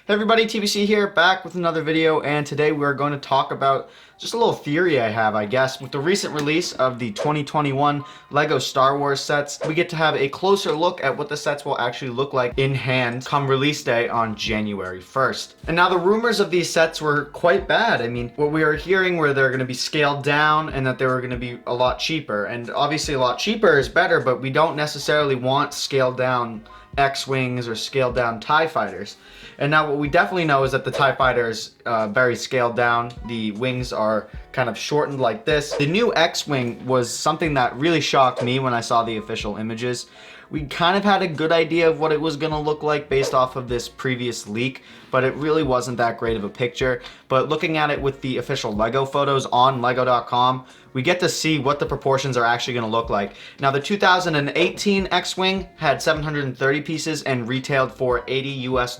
Hey everybody, TBC here, back with another video, and today we're going to talk about just a little theory I have, I guess. With the recent release of the 2021 LEGO Star Wars sets, we get to have a closer look at what the sets will actually look like in hand come release day on January 1st. And now the rumors of these sets were quite bad. I mean, what we are hearing were they're going to be scaled down and that they were going to be a lot cheaper. And obviously a lot cheaper is better, but we don't necessarily want scaled down X-Wings or scaled down TIE Fighters. And now what we definitely know is that the TIE Fighter is very scaled down. The wings are kind of shortened like this. The new X-Wing was something that really shocked me when I saw the official images. We kind of had a good idea of what it was going to look like based off of this previous leak, but it really wasn't that great of a picture. But looking at it with the official LEGO photos on lego.com, we get to see what the proportions are actually going to look like. Now, the 2018 X-Wing had 730 pieces and retailed for $80 US.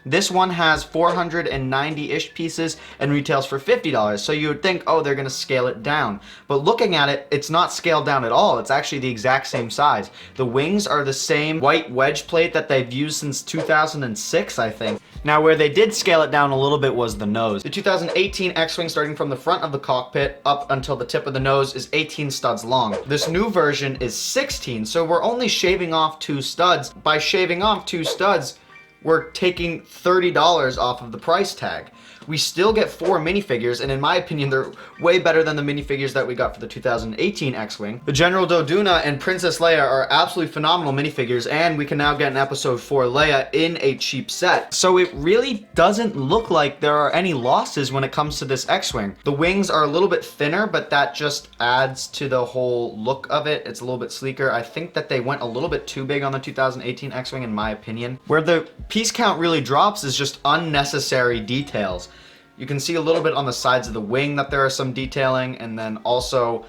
This one has 490-ish pieces and retails for $50. So you would think, oh, they're going to scale it down. But looking at it, it's not scaled down at all. It's actually the exact same size. The wings are the same white wedge plate that they've used since 2006, I think. Now, where they did scale it down a little bit was the nose. The 2018 X-Wing, starting from the front of the cockpit up until the tip of the nose, is 18 studs long. This new version is 16, so we're only shaving off 2 studs. By shaving off 2 studs, we're taking $30 off of the price tag. We still get 4 minifigures, and in my opinion, they're way better than the minifigures that we got for the 2018 X-Wing. The General Doduna and Princess Leia are absolutely phenomenal minifigures, and we can now get an Episode 4 Leia in a cheap set. So it really doesn't look like there are any losses when it comes to this X-Wing. The wings are a little bit thinner, but that just adds to the whole look of it. It's a little bit sleeker. I think that they went a little bit too big on the 2018 X-Wing, in my opinion. Where the piece count really drops is just unnecessary details. You can see a little bit on the sides of the wing that there are some detailing, and then also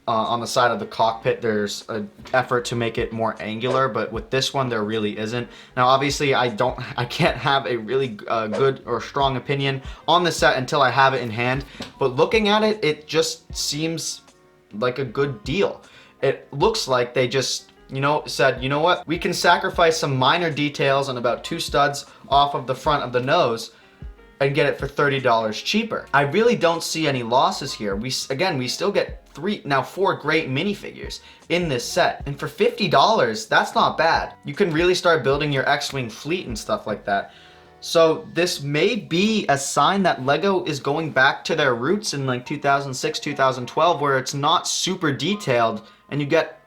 on the side of the cockpit there's an effort to make it more angular, but with this one there really isn't. Now obviously I can't have a really good or strong opinion on the set until I have it in hand, but looking at it, it just seems like a good deal. It looks like they just said, you know what, we can sacrifice some minor details on about 2 studs off of the front of the nose and get it for $30 cheaper. I really don't see any losses here. We still get 4 great minifigures in this set. And for $50, that's not bad. You can really start building your X-Wing fleet and stuff like that. So this may be a sign that LEGO is going back to their roots in like 2006, 2012, where it's not super detailed and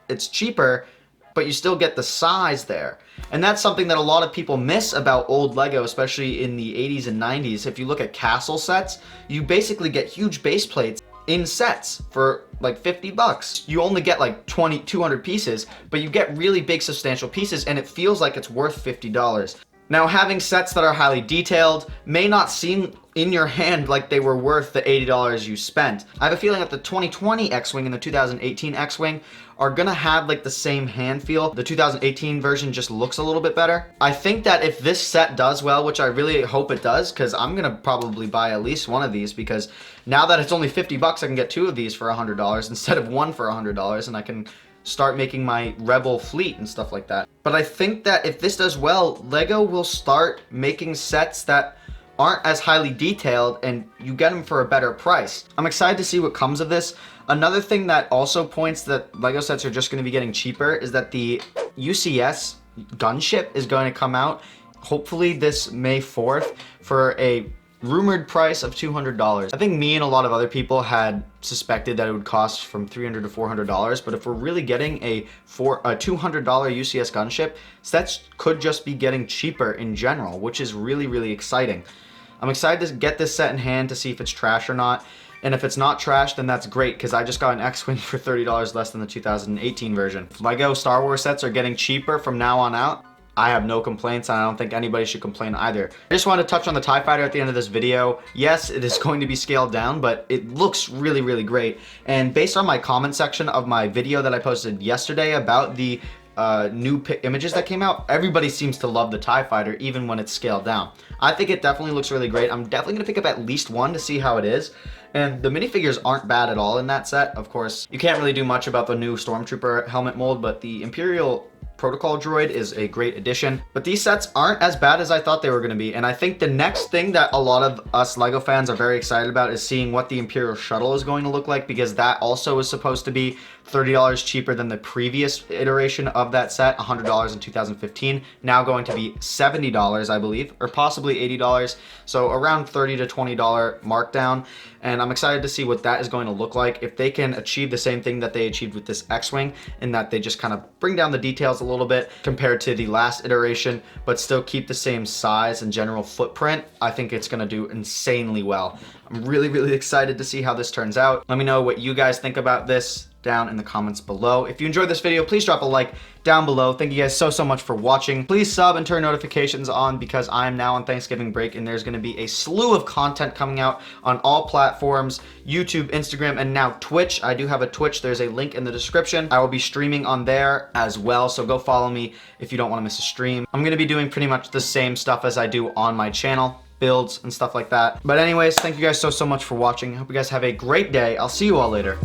it's cheaper, but you still get the size there. And that's something that a lot of people miss about old LEGO, especially in the 80s and 90s. If you look at castle sets, you basically get huge base plates in sets for like 50 bucks. You only get like 200 pieces, but you get really big substantial pieces, and it feels like it's worth $50. Now, having sets that are highly detailed may not seem in your hand like they were worth the $80 you spent. I have a feeling that the 2020 X-Wing and the 2018 X-Wing are gonna have like the same hand feel. The 2018 version just looks a little bit better. I think that if this set does well, which I really hope it does, because I'm gonna probably buy at least one of these, because now that it's only 50 bucks, I can get 2 of these for $100 instead of 1 for $100, and I can start making my Rebel fleet and stuff like that. But I think that if this does well, LEGO will start making sets that aren't as highly detailed, and you get them for a better price. I'm excited to see what comes of this. Another thing that also points that LEGO sets are just going to be getting cheaper is that the UCS gunship is going to come out, hopefully this May 4th, for a rumored price of $200. I think me and a lot of other people had suspected that it would cost from $300 to $400, but if we're really getting a $200 UCS gunship, sets could just be getting cheaper in general, which is really, really exciting. I'm excited to get this set in hand to see if it's trash or not. And if it's not trash, then that's great, because I just got an X-Wing for $30 less than the 2018 version. If LEGO Star Wars sets are getting cheaper from now on out, I have no complaints, and I don't think anybody should complain either. I just wanted to touch on the TIE Fighter at the end of this video. Yes, it is going to be scaled down, but it looks really, really great. And based on my comment section of my video that I posted yesterday about the new images that came out, everybody seems to love the TIE Fighter even when it's scaled down. I think it definitely looks really great. I'm definitely going to pick up at least one to see how it is. And the minifigures aren't bad at all in that set. Of course, you can't really do much about the new Stormtrooper helmet mold, but the Imperial protocol droid is a great addition. But these sets aren't as bad as I thought they were going to be. And I think the next thing that a lot of us LEGO fans are very excited about is seeing what the Imperial Shuttle is going to look like, because that also is supposed to be $30 cheaper than the previous iteration of that set, $100 in 2015, now going to be $70, I believe, or possibly $80. So around $30 to $20 markdown. And I'm excited to see what that is going to look like. If they can achieve the same thing that they achieved with this X-Wing, in that they just kind of bring down the details a little bit compared to the last iteration, but still keep the same size and general footprint, I think it's going to do insanely well. I'm really excited to see how this turns out. Let me know what you guys think about this down in the comments below. If you enjoyed this video, please drop a like down below. Thank you guys so much for watching. Please sub and turn notifications on, because I am now on Thanksgiving break and there's going to be a slew of content coming out on all platforms, YouTube, Instagram, and now Twitch. I do have a Twitch. There's a link in the description. I will be streaming on there as well, so go follow me if you don't want to miss a stream. I'm going to be doing pretty much the same stuff as I do on my channel, builds and stuff like that. But anyways, thank you guys so much for watching. I hope you guys have a great day. I'll see you all later.